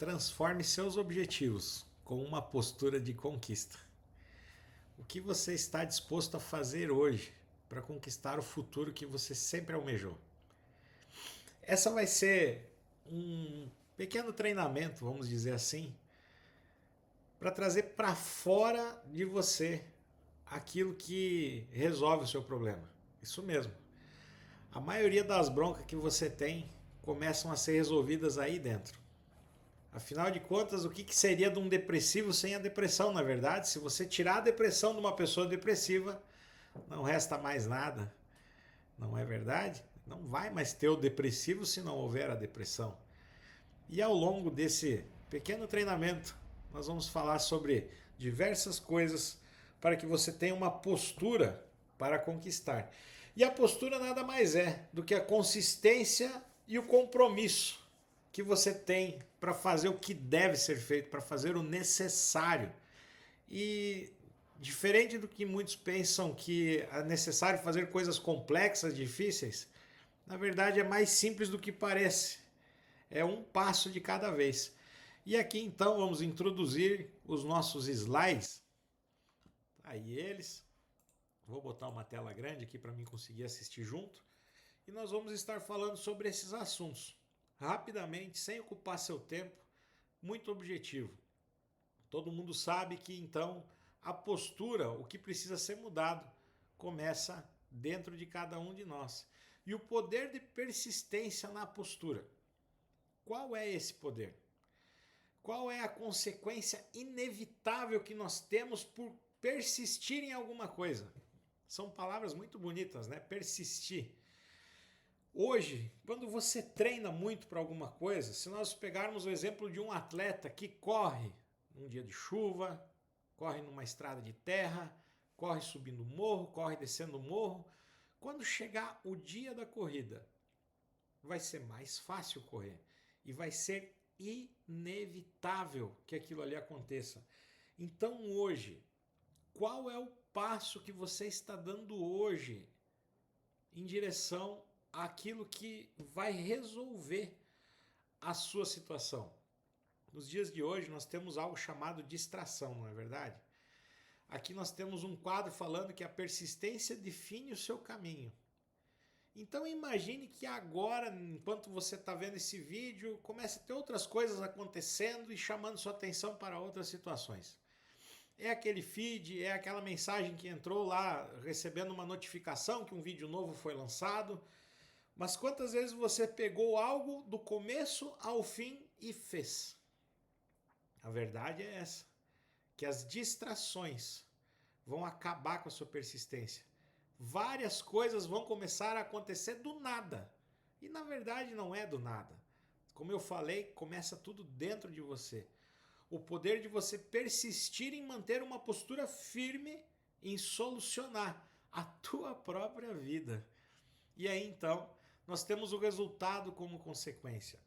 Transforme seus objetivos com uma postura de conquista. O que você está disposto a fazer hoje para conquistar o futuro que você sempre almejou? Essa vai ser um pequeno treinamento, vamos dizer assim, para trazer para fora de você aquilo que resolve o seu problema. Isso mesmo. A maioria das broncas que você tem começam a ser resolvidas aí dentro. Afinal de contas, o que seria de um depressivo sem a depressão, na verdade? Se você tirar a depressão de uma pessoa depressiva, não resta mais nada. Não é verdade? Não vai mais ter o depressivo se não houver a depressão. E ao longo desse pequeno treinamento, nós vamos falar sobre diversas coisas para que você tenha uma postura para conquistar. E a postura nada mais é do que a consistência e o compromisso que você tem para fazer o que deve ser feito, para fazer o necessário. E diferente do que muitos pensam que é necessário fazer coisas complexas, difíceis, na verdade é mais simples do que parece. É um passo de cada vez. E aqui então vamos introduzir os nossos slides. Aí eles. Vou botar uma tela grande aqui para mim conseguir assistir junto. E nós vamos estar falando sobre esses assuntos. Rapidamente, sem ocupar seu tempo, muito objetivo. Todo mundo sabe que então a postura, o que precisa ser mudado, começa dentro de cada um de nós. E o poder de persistência na postura. Qual é esse poder? Qual é a consequência inevitável que nós temos por persistir em alguma coisa? São palavras muito bonitas, né? Persistir. Hoje, quando você treina muito para alguma coisa, se nós pegarmos o exemplo de um atleta que corre num dia de chuva, corre numa estrada de terra, corre subindo morro, corre descendo morro, quando chegar o dia da corrida, vai ser mais fácil correr e vai ser inevitável que aquilo ali aconteça. Então hoje, qual é o passo que você está dando hoje em direção àquilo que vai resolver a sua situação? Nos dias de hoje nós temos algo chamado distração, não é verdade? Aqui nós temos um quadro falando que a persistência define o seu caminho. Então imagine que agora, enquanto você está vendo esse vídeo, comece a ter outras coisas acontecendo e chamando sua atenção para outras situações. É aquele feed, é aquela mensagem que entrou lá recebendo uma notificação que um vídeo novo foi lançado. Mas quantas vezes você pegou algo do começo ao fim e fez? A verdade é essa, que as distrações vão acabar com a sua persistência. Várias coisas vão começar a acontecer do nada. E na verdade não é do nada. Como eu falei, começa tudo dentro de você. O poder de você persistir em manter uma postura firme em solucionar a tua própria vida. E aí então, nós temos o resultado como consequência.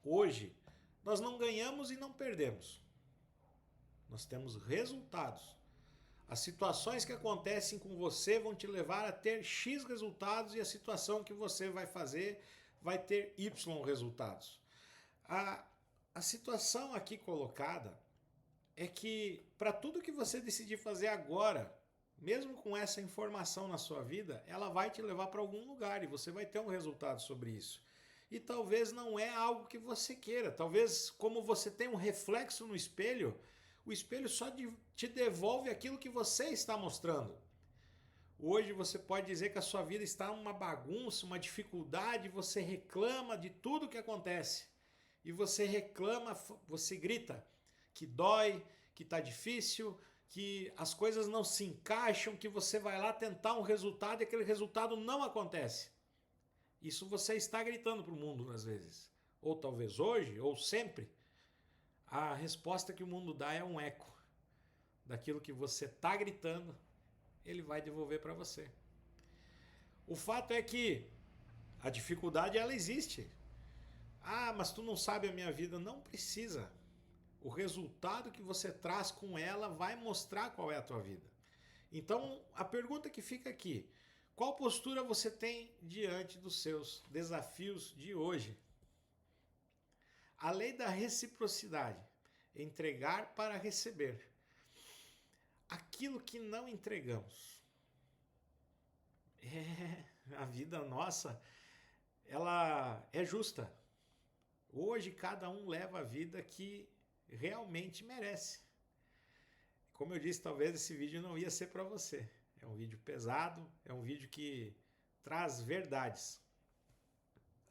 Hoje, nós não ganhamos e não perdemos. Nós temos resultados. As situações que acontecem com você vão te levar a ter X resultados e a situação que você vai fazer vai ter Y resultados. A situação aqui colocada é que para tudo que você decidir fazer agora, mesmo com essa informação na sua vida, ela vai te levar para algum lugar e você vai ter um resultado sobre isso. E talvez não é algo que você queira. Talvez, como você tem um reflexo no espelho, o espelho só te devolve aquilo que você está mostrando. Hoje você pode dizer que a sua vida está uma bagunça, uma dificuldade, você reclama de tudo que acontece. E você reclama, você grita que dói, que está difícil, que as coisas não se encaixam, que você vai lá tentar um resultado e aquele resultado não acontece. Isso você está gritando para o mundo às vezes. Ou talvez hoje, ou sempre. A resposta que o mundo dá é um eco daquilo que você está gritando, ele vai devolver para você. O fato é que a dificuldade ela existe. Ah, mas tu não sabe a minha vida. Não precisa. O resultado que você traz com ela vai mostrar qual é a tua vida. Então, a pergunta que fica aqui, qual postura você tem diante dos seus desafios de hoje? A lei da reciprocidade, entregar para receber. Aquilo que não entregamos. A vida nossa, ela é justa. Hoje cada um leva a vida que realmente merece. Como eu disse, talvez esse vídeo não ia ser para você. É um vídeo pesado, é um vídeo que traz verdades.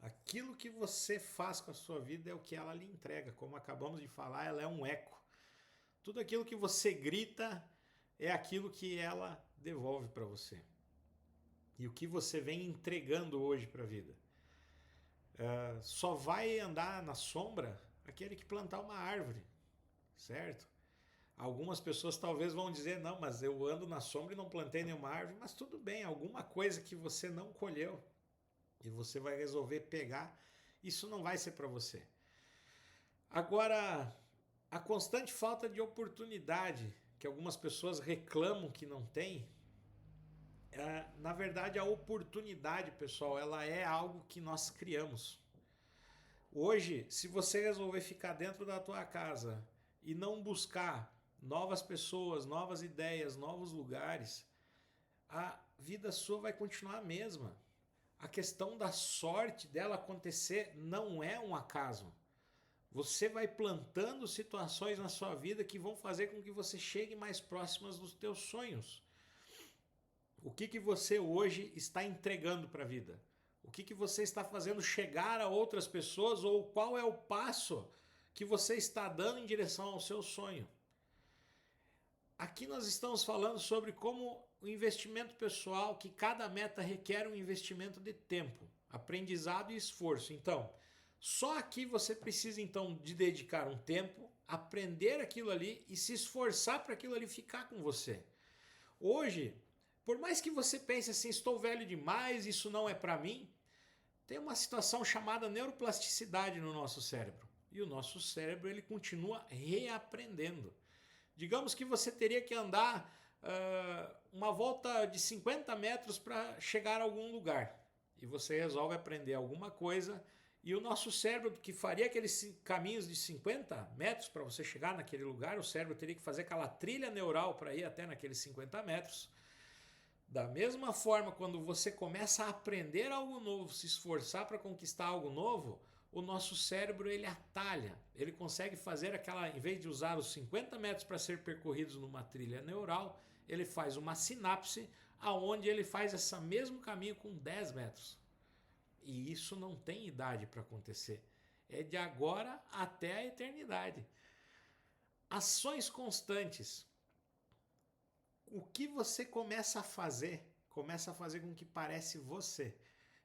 Aquilo que você faz com a sua vida é o que ela lhe entrega. Como acabamos de falar, ela é um eco. Tudo aquilo que você grita é aquilo que ela devolve para você. E o que você vem entregando hoje para a vida. Só vai andar na sombra aquele que plantar uma árvore, certo? Algumas pessoas talvez vão dizer, não, mas eu ando na sombra e não plantei nenhuma árvore, mas tudo bem, alguma coisa que você não colheu e você vai resolver pegar, isso não vai ser para você. Agora, a constante falta de oportunidade que algumas pessoas reclamam que não tem, na verdade a oportunidade, pessoal, ela é algo que nós criamos. Hoje, se você resolver ficar dentro da tua casa e não buscar novas pessoas, novas ideias, novos lugares, a vida sua vai continuar a mesma. A questão da sorte dela acontecer não é um acaso. Você vai plantando situações na sua vida que vão fazer com que você chegue mais próximas dos teus sonhos. O que você hoje está entregando para a vida? O que você está fazendo chegar a outras pessoas ou qual é o passo que você está dando em direção ao seu sonho? Aqui nós estamos falando sobre como o investimento pessoal, que cada meta requer um investimento de tempo, aprendizado e esforço. Então, só aqui você precisa então de dedicar um tempo, aprender aquilo ali e se esforçar para aquilo ali ficar com você. Hoje, por mais que você pense assim, estou velho demais, isso não é para mim, tem uma situação chamada neuroplasticidade no nosso cérebro. E o nosso cérebro ele continua reaprendendo. Digamos que você teria que andar uma volta de 50 metros para chegar a algum lugar. E você resolve aprender alguma coisa e o nosso cérebro, que faria aqueles caminhos de 50 metros para você chegar naquele lugar, o cérebro teria que fazer aquela trilha neural para ir até naqueles 50 metros. Da mesma forma, quando você começa a aprender algo novo, se esforçar para conquistar algo novo, o nosso cérebro ele atalha, ele consegue fazer aquela, em vez de usar os 50 metros para ser percorridos numa trilha neural, ele faz uma sinapse aonde ele faz esse mesmo caminho com 10 metros. E isso não tem idade para acontecer. É de agora até a eternidade. Ações constantes. O que você começa a fazer com que parece você.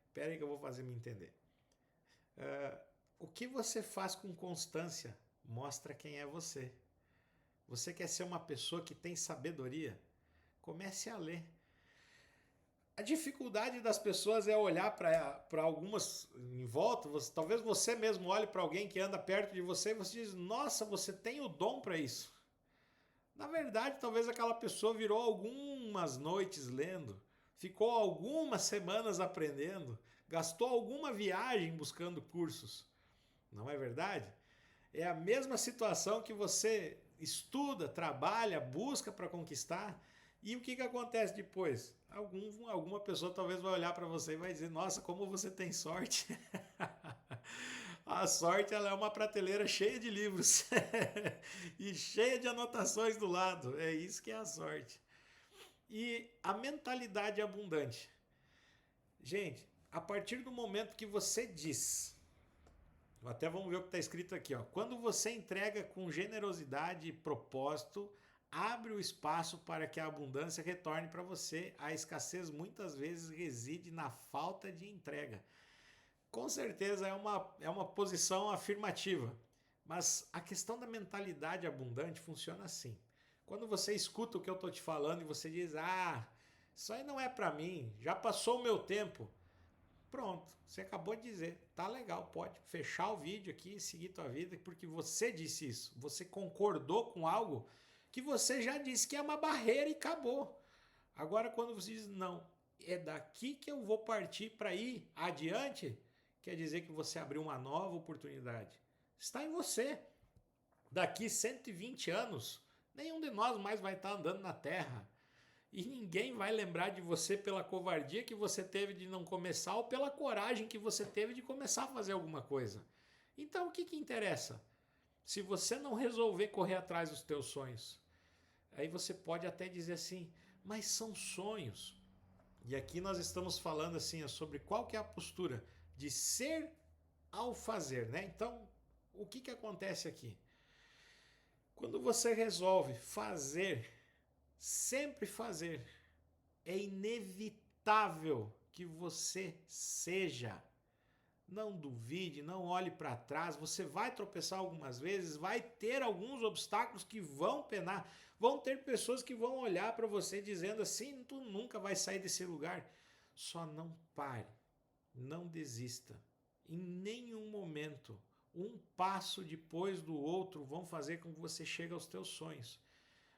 Espera aí que eu vou fazer me entender. O que você faz com constância mostra quem é você. Você quer ser uma pessoa que tem sabedoria? Comece a ler. A dificuldade das pessoas é olhar para algumas em volta. Talvez você mesmo olhe para alguém que anda perto de você e você diz, nossa, você tem o dom para isso. Na verdade, talvez aquela pessoa virou algumas noites lendo, ficou algumas semanas aprendendo, gastou alguma viagem buscando cursos. Não é verdade? É a mesma situação que você estuda, trabalha, busca para conquistar. E o que acontece depois? Alguma pessoa talvez vai olhar para você e vai dizer, nossa, como você tem sorte. A sorte ela é uma prateleira cheia de livros e cheia de anotações do lado. É isso que é a sorte. E a mentalidade abundante. Gente, a partir do momento que você diz, até vamos ver o que está escrito aqui, ó. Quando você entrega com generosidade e propósito, abre o espaço para que a abundância retorne para você. A escassez muitas vezes reside na falta de entrega. Com certeza é uma posição afirmativa, mas a questão da mentalidade abundante funciona assim. Quando você escuta o que eu estou te falando e você diz, isso aí não é para mim, já passou o meu tempo. Pronto, você acabou de dizer, tá legal, pode fechar o vídeo aqui e seguir tua vida, porque você disse isso, você concordou com algo que você já disse que é uma barreira e acabou. Agora quando você diz, não, é daqui que eu vou partir para ir adiante, quer dizer que você abriu uma nova oportunidade. está em você. Daqui 120 anos, nenhum de nós mais vai estar andando na Terra. E ninguém vai lembrar de você pela covardia que você teve de não começar ou pela coragem que você teve de começar a fazer alguma coisa. Então o que interessa? Se você não resolver correr atrás dos teus sonhos, aí você pode até dizer assim, mas são sonhos. E aqui nós estamos falando assim sobre qual que é a postura de ser ao fazer, né? Então, o que acontece aqui? Quando você resolve fazer, sempre fazer, é inevitável que você seja. Não duvide, não olhe para trás, você vai tropeçar algumas vezes, vai ter alguns obstáculos que vão penar, vão ter pessoas que vão olhar para você dizendo assim, tu nunca vai sair desse lugar. Só não pare, não desista. Em nenhum momento, um passo depois do outro vão fazer com que você chegue aos teus sonhos.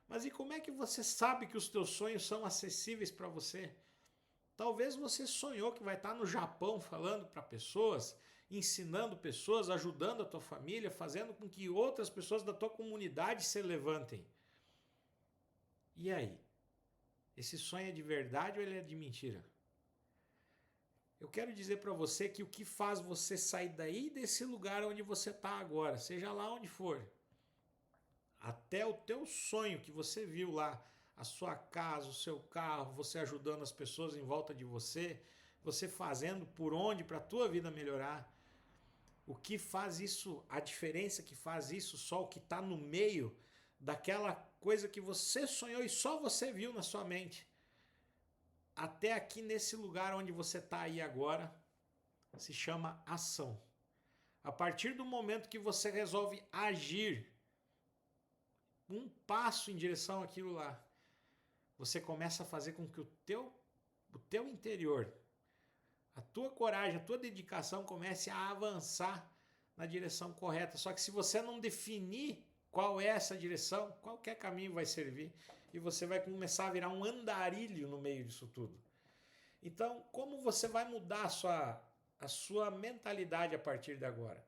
Mas e como é que você sabe que os teus sonhos são acessíveis para você? Talvez você sonhou que vai estar no Japão falando para pessoas, ensinando pessoas, ajudando a tua família, fazendo com que outras pessoas da tua comunidade se levantem. E aí? Esse sonho é de verdade ou ele é de mentira? Eu quero dizer para você que o que faz você sair daí desse lugar onde você está agora, seja lá onde for, até o teu sonho que você viu lá, a sua casa, o seu carro, você ajudando as pessoas em volta de você, você fazendo por onde para a tua vida melhorar. O que faz isso, a diferença que faz isso, só o que está no meio daquela coisa que você sonhou e só você viu na sua mente. Até aqui nesse lugar onde você está aí agora, se chama ação. A partir do momento que você resolve agir, um passo em direção àquilo lá, você começa a fazer com que o teu interior, a tua coragem, a tua dedicação comece a avançar na direção correta. Só que se você não definir qual é essa direção, qualquer caminho vai servir e você vai começar a virar um andarilho no meio disso tudo. Então, como você vai mudar a sua mentalidade a partir de agora?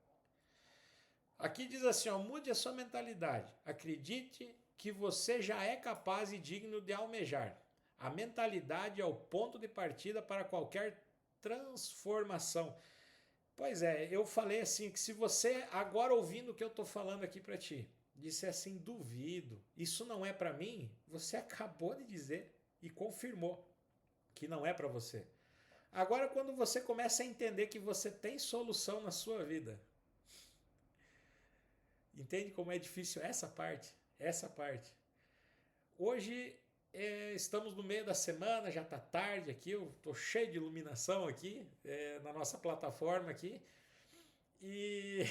Aqui diz assim, ó, mude a sua mentalidade. Acredite que você já é capaz e digno de almejar. A mentalidade é o ponto de partida para qualquer transformação. Pois é, eu falei assim, que se você, agora ouvindo o que eu estou falando aqui para ti, disse assim, duvido, isso não é para mim, você acabou de dizer e confirmou que não é para você. Agora, quando você começa a entender que você tem solução na sua vida, entende como é difícil essa parte? Essa parte. Hoje estamos no meio da semana, já está tarde aqui, eu estou cheio de iluminação aqui na nossa plataforma aqui e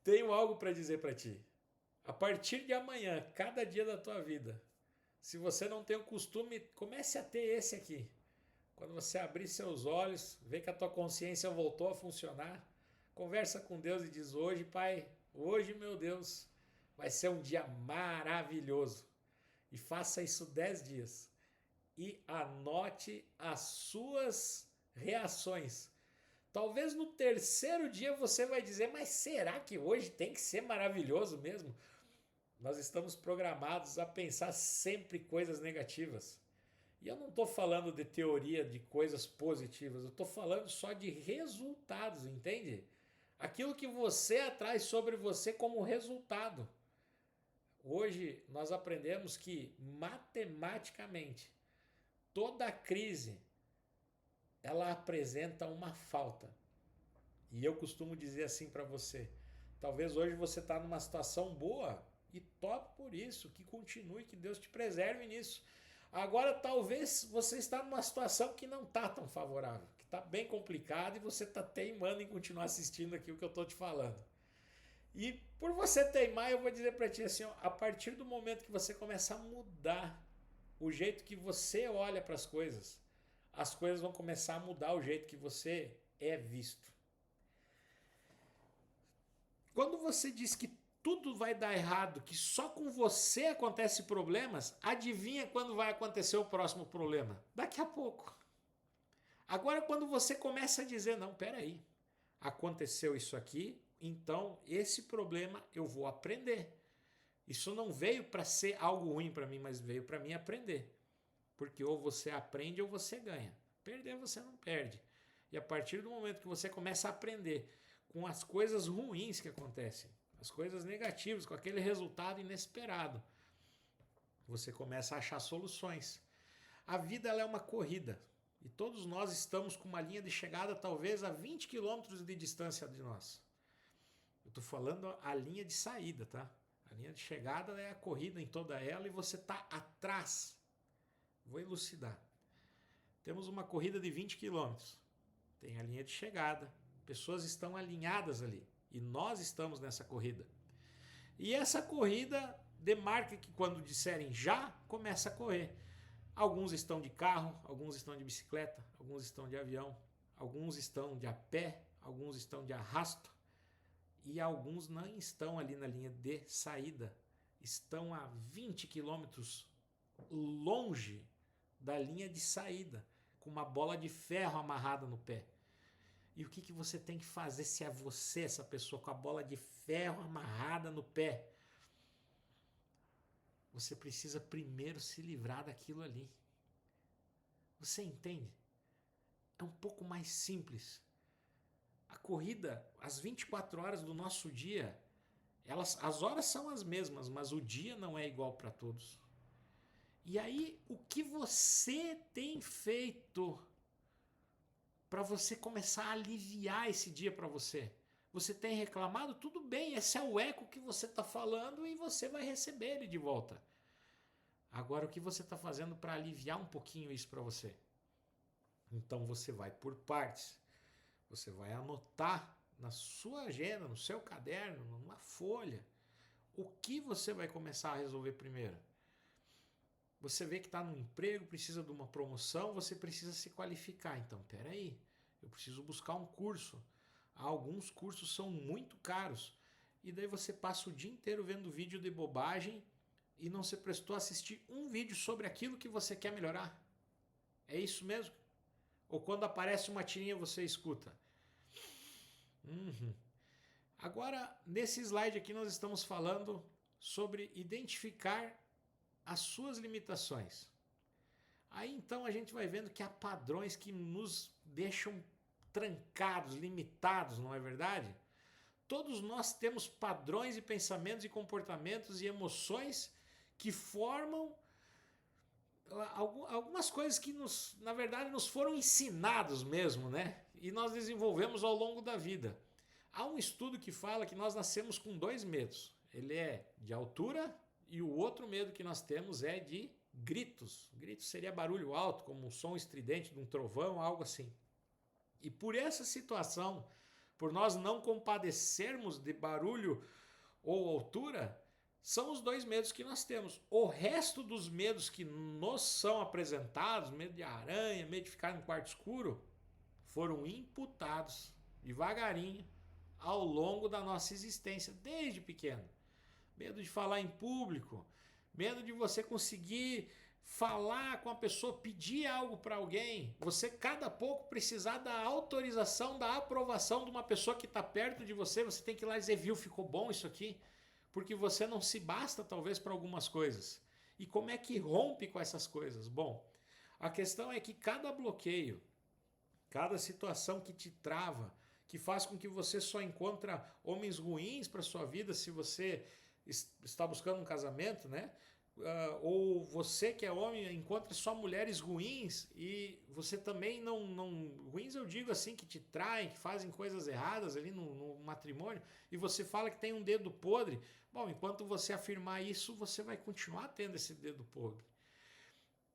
tenho algo para dizer para ti. A partir de amanhã, cada dia da tua vida, se você não tem o costume, comece a ter esse aqui. Quando você abrir seus olhos, vê que a tua consciência voltou a funcionar, conversa com Deus e diz, hoje, Pai, hoje, meu Deus, vai ser um dia maravilhoso. E faça isso 10 dias. E anote as suas reações. Talvez no terceiro dia você vai dizer, mas será que hoje tem que ser maravilhoso mesmo? Nós estamos programados a pensar sempre coisas negativas. E eu não estou falando de teoria de coisas positivas, eu estou falando só de resultados, entende? Aquilo que você atrai sobre você como resultado. Hoje nós aprendemos que matematicamente toda crise ela apresenta uma falta. E eu costumo dizer assim para você, talvez hoje você está numa situação boa e top por isso, que continue, que Deus te preserve nisso. Agora talvez você está numa situação que não está tão favorável, que está bem complicado e você está teimando em continuar assistindo aqui o que eu estou te falando. E por você teimar, eu vou dizer para ti assim, ó, a partir do momento que você começa a mudar o jeito que você olha para as coisas vão começar a mudar o jeito que você é visto. Quando você diz que tudo vai dar errado, que só com você acontece problemas, adivinha quando vai acontecer o próximo problema? Daqui a pouco. Agora, quando você começa a dizer, não, peraí, aconteceu isso aqui, Então, esse problema eu vou aprender. Isso não veio para ser algo ruim para mim, mas veio para mim aprender. Porque ou você aprende ou você ganha. Perder você não perde. E a partir do momento que você começa a aprender com as coisas ruins que acontecem, as coisas negativas, com aquele resultado inesperado, você começa a achar soluções. A vida ela é uma corrida. E todos nós estamos com uma linha de chegada talvez a 20 quilômetros de distância de nós. Eu estou falando a linha de saída, tá? A linha de chegada é a corrida em toda ela e você está atrás. Vou elucidar. Temos uma corrida de 20 quilômetros. Tem a linha de chegada. Pessoas estão alinhadas ali. E nós estamos nessa corrida. E essa corrida demarca que quando disserem já, começa a correr. Alguns estão de carro, alguns estão de bicicleta, alguns estão de avião, alguns estão de a pé, alguns estão de arrasto. E alguns não estão ali na linha de saída. Estão a 20 quilômetros longe da linha de saída, com uma bola de ferro amarrada no pé. E o que você tem que fazer se é você, essa pessoa com a bola de ferro amarrada no pé? Você precisa primeiro se livrar daquilo ali. Você entende? É um pouco mais simples. A corrida, as 24 horas do nosso dia, as horas são as mesmas, mas o dia não é igual para todos. E aí, o que você tem feito para você começar a aliviar esse dia para você? Você tem reclamado? Tudo bem, esse é o eco que você está falando e você vai receber ele de volta. Agora, o que você está fazendo para aliviar um pouquinho isso para você? Então, você vai por partes. Você vai anotar na sua agenda, no seu caderno, numa folha, o que você vai começar a resolver primeiro. Você vê que está no emprego, precisa de uma promoção, você precisa se qualificar. Então, peraí, eu preciso buscar um curso. Alguns cursos são muito caros. E daí você passa o dia inteiro vendo vídeo de bobagem e não se prestou a assistir um vídeo sobre aquilo que você quer melhorar. É isso mesmo? Ou quando aparece uma tirinha você escuta. Agora, nesse slide aqui nós estamos falando sobre identificar as suas limitações. Aí então a gente vai vendo que há padrões que nos deixam trancados, limitados, não é verdade? Todos nós temos padrões e pensamentos e comportamentos e emoções que formam algumas coisas que na verdade nos foram ensinados mesmo, né? E nós desenvolvemos ao longo da vida. Há um estudo que fala que nós nascemos com 2 medos. Ele é de altura e o outro medo que nós temos é de gritos. Gritos seria barulho alto, como um som estridente de um trovão, algo assim. E por essa situação, por nós não compadecermos de barulho ou altura, são os 2 medos que nós temos. O resto dos medos que nos são apresentados, medo de aranha, medo de ficar no quarto escuro, foram imputados devagarinho ao longo da nossa existência, desde pequeno. Medo de falar em público, medo de você conseguir falar com a pessoa, pedir algo para alguém, você cada pouco precisar da autorização, da aprovação de uma pessoa que está perto de você, você tem que ir lá e dizer, viu, ficou bom isso aqui? Porque você não se basta talvez para algumas coisas. E como é que rompe com essas coisas? Bom, a questão é que cada bloqueio, cada situação que te trava, que faz com que você só encontra homens ruins para sua vida se você está buscando um casamento, né? Ou você que é homem encontra só mulheres ruins e você também não... Ruins eu digo assim, que te traem, que fazem coisas erradas ali no matrimônio e você fala que tem um dedo podre. Bom, enquanto você afirmar isso, você vai continuar tendo esse dedo podre.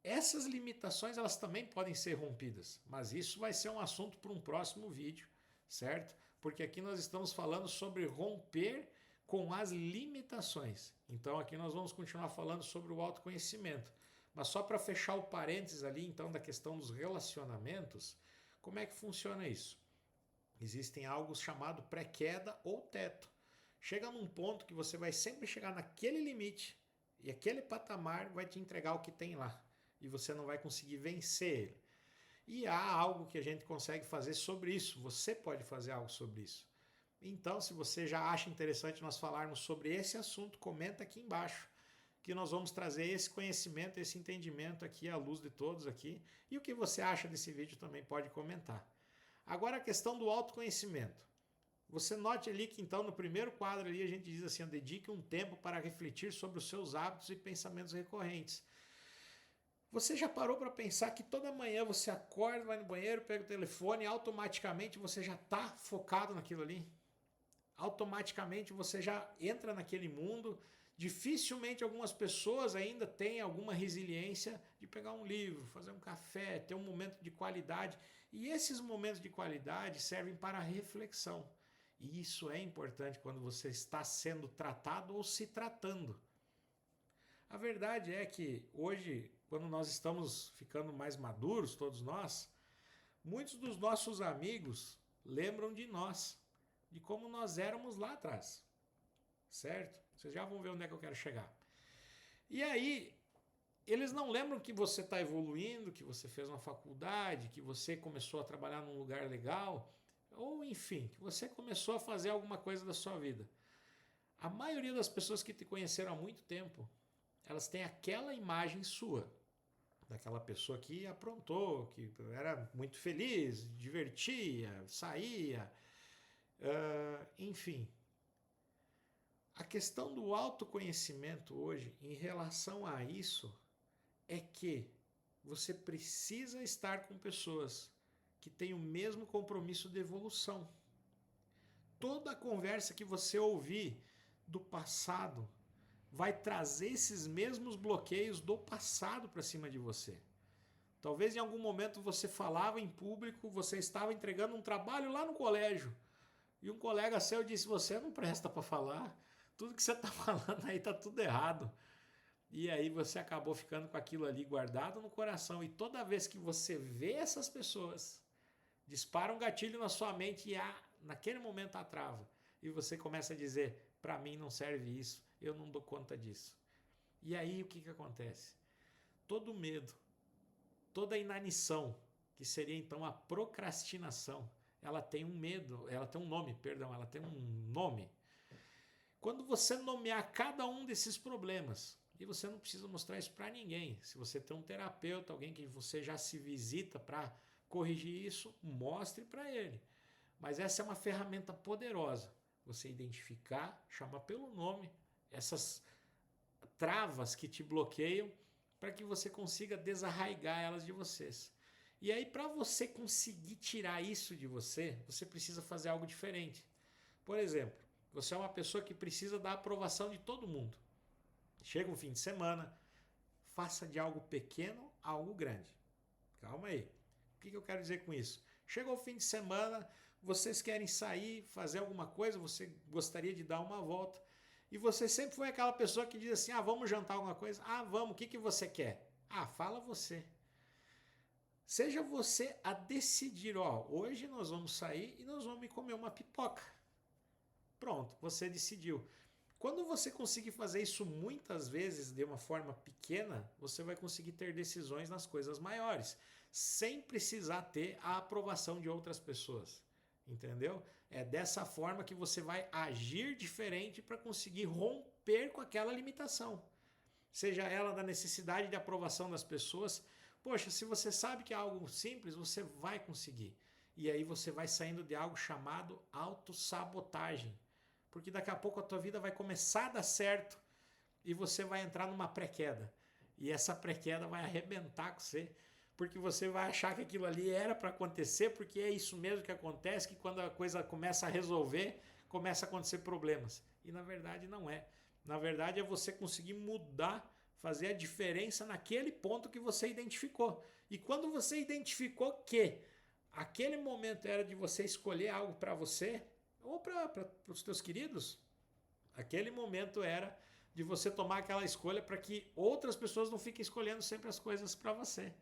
Essas limitações elas também podem ser rompidas, mas isso vai ser um assunto para um próximo vídeo, certo? Porque aqui nós estamos falando sobre romper com as limitações. Então aqui nós vamos continuar falando sobre o autoconhecimento. Mas só para fechar o parênteses ali então da questão dos relacionamentos, como é que funciona isso? Existem algo chamado pré-queda ou teto. Chega num ponto que você vai sempre chegar naquele limite e aquele patamar vai te entregar o que tem lá. E você não vai conseguir vencer ele. E há algo que a gente consegue fazer sobre isso. Você pode fazer algo sobre isso. Então, se você já acha interessante nós falarmos sobre esse assunto, comenta aqui embaixo, que nós vamos trazer esse conhecimento, esse entendimento aqui à luz de todos aqui. E o que você acha desse vídeo também pode comentar. Agora a questão do autoconhecimento. Você note ali que então no primeiro quadro ali a gente diz assim, dedique um tempo para refletir sobre os seus hábitos e pensamentos recorrentes. Você já parou para pensar que toda manhã você acorda, vai no banheiro, pega o telefone e automaticamente você já está focado naquilo ali? Automaticamente você já entra naquele mundo. Dificilmente algumas pessoas ainda têm alguma resiliência de pegar um livro, fazer um café, ter um momento de qualidade. E esses momentos de qualidade servem para reflexão. E isso é importante quando você está sendo tratado ou se tratando. A verdade é que hoje, quando nós estamos ficando mais maduros, todos nós, muitos dos nossos amigos lembram de nós, de como nós éramos lá atrás, certo? Vocês já vão ver onde é que eu quero chegar. E aí, eles não lembram que você está evoluindo, que você fez uma faculdade, que você começou a trabalhar num lugar legal, ou enfim, que você começou a fazer alguma coisa da sua vida. A maioria das pessoas que te conheceram há muito tempo, elas têm aquela imagem sua, daquela pessoa que aprontou, que era muito feliz, divertia, saía, enfim. A questão do autoconhecimento hoje, em relação a isso, é que você precisa estar com pessoas que têm o mesmo compromisso de evolução. Toda a conversa que você ouvir do passado vai trazer esses mesmos bloqueios do passado para cima de você. Talvez em algum momento você falava em público, você estava entregando um trabalho lá no colégio e um colega seu disse: você não presta para falar, tudo que você está falando aí está tudo errado. E aí você acabou ficando com aquilo ali guardado no coração. E toda vez que você vê essas pessoas, dispara um gatilho na sua mente e naquele momento a trava. E você começa a dizer: para mim não serve isso, eu não dou conta disso. E aí o que acontece? Todo medo, toda inanição, que seria então a procrastinação, ela tem um medo, ela tem um nome, perdão, ela tem um nome. Quando você nomear cada um desses problemas, e você não precisa mostrar isso para ninguém, se você tem um terapeuta, alguém que você já se visita para corrigir isso, mostre para ele. Mas essa é uma ferramenta poderosa, você identificar, chamar pelo nome essas travas que te bloqueiam para que você consiga desarraigar elas de vocês. E aí, para você conseguir tirar isso de você, você precisa fazer algo diferente. Por exemplo, você é uma pessoa que precisa da aprovação de todo mundo. Chega um fim de semana, faça de algo pequeno a algo grande. Calma aí. O que eu quero dizer com isso? Chegou o fim de semana, vocês querem sair, fazer alguma coisa, você gostaria de dar uma volta. E você sempre foi aquela pessoa que diz assim: vamos jantar alguma coisa? Vamos, o que você quer? Fala você. Seja você a decidir: hoje nós vamos sair e nós vamos comer uma pipoca. Pronto, você decidiu. Quando você conseguir fazer isso muitas vezes de uma forma pequena, você vai conseguir ter decisões nas coisas maiores, sem precisar ter a aprovação de outras pessoas. Entendeu? É dessa forma que você vai agir diferente para conseguir romper com aquela limitação. Seja ela da necessidade de aprovação das pessoas. Poxa, se você sabe que é algo simples, você vai conseguir. E aí você vai saindo de algo chamado autossabotagem. Porque daqui a pouco a tua vida vai começar a dar certo e você vai entrar numa pré-queda. E essa pré-queda vai arrebentar com você, porque você vai achar que aquilo ali era para acontecer, porque é isso mesmo que acontece, que quando a coisa começa a resolver, começa a acontecer problemas. E na verdade não é. Na verdade é você conseguir mudar, fazer a diferença naquele ponto que você identificou. E quando você identificou que aquele momento era de você escolher algo para você, ou para os teus queridos, aquele momento era de você tomar aquela escolha para que outras pessoas não fiquem escolhendo sempre as coisas para você.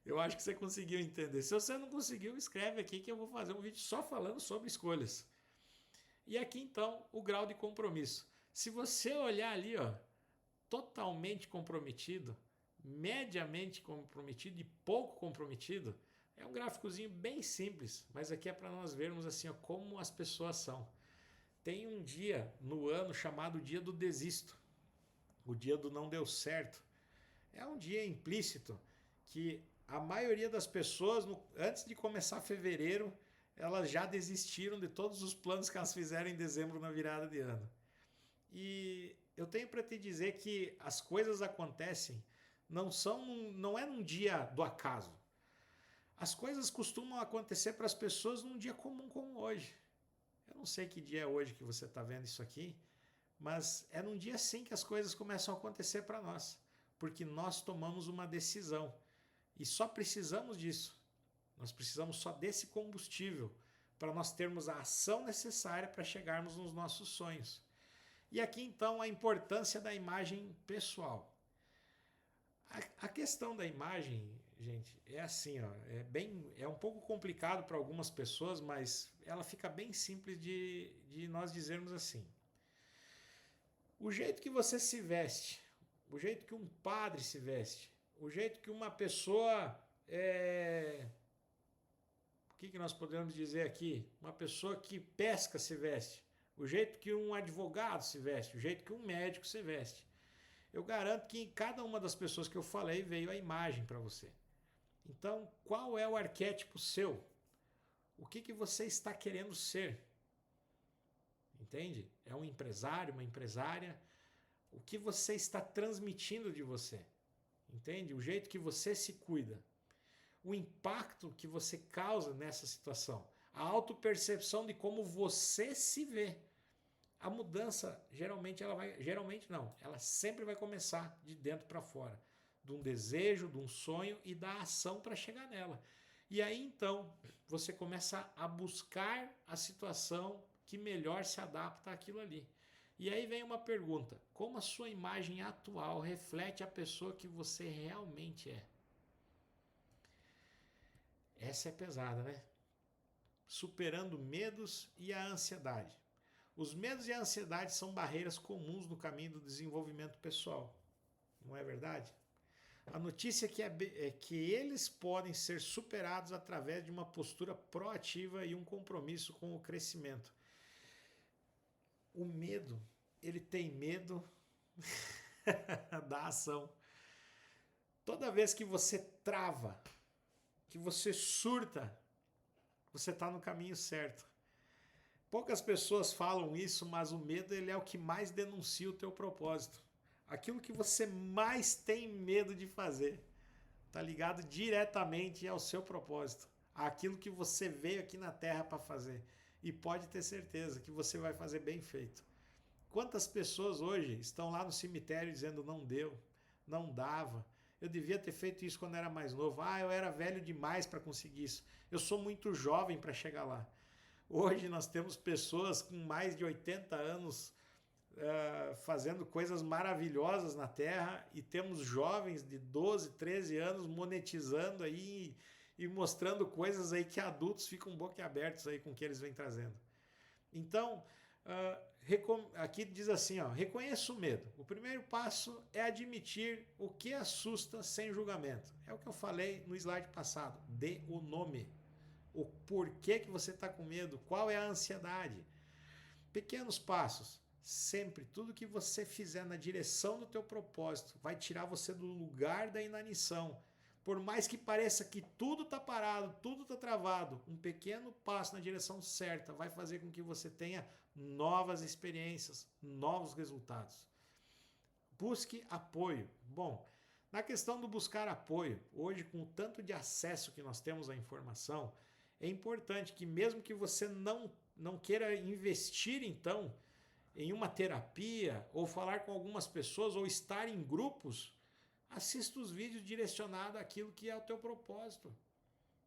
Eu acho que você conseguiu entender. Se você não conseguiu, escreve aqui que eu vou fazer um vídeo só falando sobre escolhas. E aqui então o grau de compromisso. Se você olhar ali, totalmente comprometido, mediamente comprometido e pouco comprometido, É um gráficozinho bem simples, mas aqui é para nós vermos assim, ó, como as pessoas são. Tem um dia no ano chamado dia do desisto, o dia do não deu certo. É um dia implícito que a maioria das pessoas, antes de começar fevereiro, elas já desistiram de todos os planos que elas fizeram em dezembro na virada de ano. E eu tenho para te dizer que as coisas acontecem não é num dia do acaso. As coisas costumam acontecer para as pessoas num dia comum como hoje. Eu não sei que dia é hoje que você está vendo isso aqui, mas é num dia sim que as coisas começam a acontecer para nós, porque nós tomamos uma decisão e só precisamos disso. Nós precisamos só desse combustível para nós termos a ação necessária para chegarmos nos nossos sonhos. E aqui então a importância da imagem pessoal. A questão da imagem, gente, é assim, ó, é um pouco complicado para algumas pessoas, mas ela fica bem simples de nós dizermos assim. O jeito que você se veste, o jeito que um padre se veste, o jeito que uma pessoa o que nós podemos dizer aqui? Uma pessoa que pesca se veste, o jeito que um advogado se veste, o jeito que um médico se veste. Eu garanto que em cada uma das pessoas que eu falei veio a imagem para você. Então, qual é o arquétipo seu? O que você está querendo ser? Entende? É um empresário, uma empresária? O que você está transmitindo de você? Entende? O jeito que você se cuida. O impacto que você causa nessa situação. A autopercepção de como você se vê. A mudança, ela sempre vai começar de dentro para fora. De um desejo, de um sonho e da ação para chegar nela. E aí então, você começa a buscar a situação que melhor se adapta àquilo ali. E aí vem uma pergunta: como a sua imagem atual reflete a pessoa que você realmente é? Essa é pesada, né? Superando medos e a ansiedade. Os medos e a ansiedade são barreiras comuns no caminho do desenvolvimento pessoal. Não é verdade? A notícia é que eles podem ser superados através de uma postura proativa e um compromisso com o crescimento. O medo, ele tem medo da ação. Toda vez que você trava, que você surta, você está no caminho certo. Poucas pessoas falam isso, mas o medo ele é o que mais denuncia o teu propósito. Aquilo que você mais tem medo de fazer está ligado diretamente ao seu propósito, àquilo que você veio aqui na Terra para fazer. E pode ter certeza que você vai fazer bem feito. Quantas pessoas hoje estão lá no cemitério dizendo não deu, não dava, eu devia ter feito isso quando era mais novo, eu era velho demais para conseguir isso, eu sou muito jovem para chegar lá. Hoje nós temos pessoas com mais de 80 anos fazendo coisas maravilhosas na Terra e temos jovens de 12, 13 anos monetizando aí e mostrando coisas aí que adultos ficam boquiabertos aí com o que eles vêm trazendo. Então, aqui diz assim, ó, reconheça o medo. O primeiro passo é admitir o que assusta sem julgamento. É o que eu falei no slide passado. Dê o nome. O porquê que você está com medo, qual é a ansiedade. Pequenos passos. Sempre, tudo que você fizer na direção do teu propósito vai tirar você do lugar da inanição. Por mais que pareça que tudo está parado, tudo está travado, um pequeno passo na direção certa vai fazer com que você tenha novas experiências, novos resultados. Busque apoio. Bom, na questão do buscar apoio, hoje com o tanto de acesso que nós temos à informação, é importante que mesmo que você não queira investir então em uma terapia ou falar com algumas pessoas ou estar em grupos, assista os vídeos direcionados àquilo que é o teu propósito.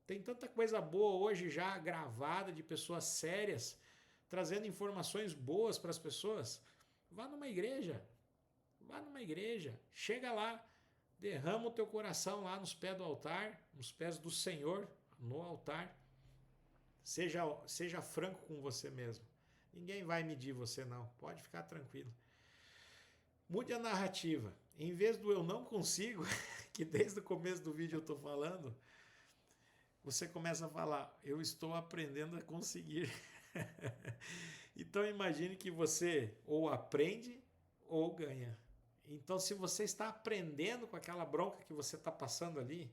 Tem tanta coisa boa hoje já gravada de pessoas sérias, trazendo informações boas para as pessoas. Vá numa igreja, chega lá, derrama o teu coração lá nos pés do altar, nos pés do Senhor, no altar. Seja franco com você mesmo. Ninguém vai medir você não, pode ficar tranquilo. Mude a narrativa. Em vez do eu não consigo, que desde o começo do vídeo eu estou falando, você começa a falar, eu estou aprendendo a conseguir. Então imagine que você ou aprende ou ganha. Então, se você está aprendendo com aquela bronca que você está passando ali,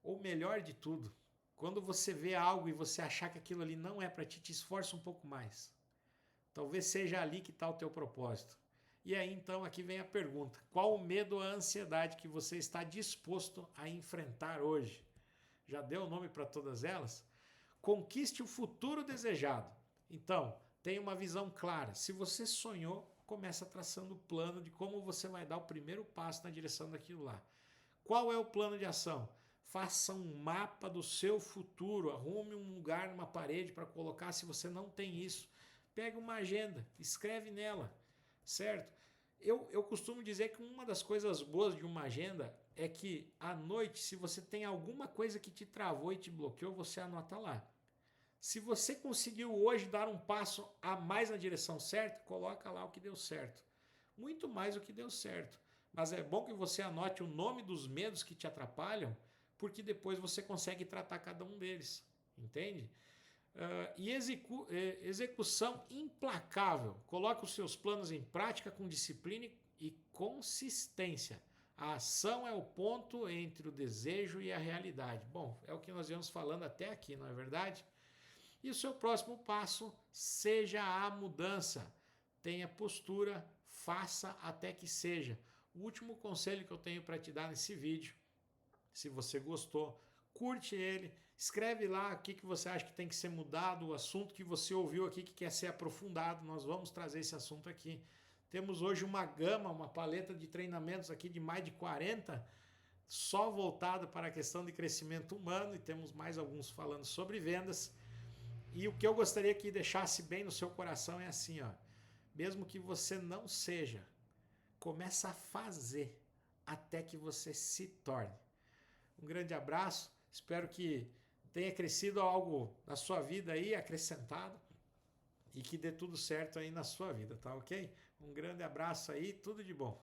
ou melhor de tudo, quando você vê algo e você achar que aquilo ali não é para ti, te esforça um pouco mais. Talvez seja ali que está o teu propósito. E aí então aqui vem a pergunta: qual o medo ou a ansiedade que você está disposto a enfrentar hoje? Já deu o nome para todas elas? Conquiste o futuro desejado. Então, tenha uma visão clara. Se você sonhou, começa traçando o plano de como você vai dar o primeiro passo na direção daquilo lá. Qual é o plano de ação? Faça um mapa do seu futuro, arrume um lugar numa parede para colocar se você não tem isso. Pega uma agenda, escreve nela, certo? Eu costumo dizer que uma das coisas boas de uma agenda é que à noite, se você tem alguma coisa que te travou e te bloqueou, você anota lá. Se você conseguiu hoje dar um passo a mais na direção certa, coloca lá o que deu certo. Muito mais o que deu certo. Mas é bom que você anote o nome dos medos que te atrapalham, porque depois você consegue tratar cada um deles. Entende? E execução implacável. Coloque os seus planos em prática com disciplina e consistência. A ação é o ponto entre o desejo e a realidade. Bom, é o que nós viemos falando até aqui, não é verdade? E o seu próximo passo seja a mudança. Tenha postura, faça até que seja. O último conselho que eu tenho para te dar nesse vídeo, se você gostou, curte ele, escreve lá o que você acha que tem que ser mudado, o assunto que você ouviu aqui que quer ser aprofundado, nós vamos trazer esse assunto aqui. Temos hoje uma gama, uma paleta de treinamentos aqui de mais de 40, só voltado para a questão de crescimento humano, e temos mais alguns falando sobre vendas. E o que eu gostaria que deixasse bem no seu coração é assim, ó, mesmo que você não seja, começa a fazer até que você se torne. Um grande abraço, espero que tenha crescido algo na sua vida aí, acrescentado, e que dê tudo certo aí na sua vida, tá ok? Um grande abraço aí, tudo de bom.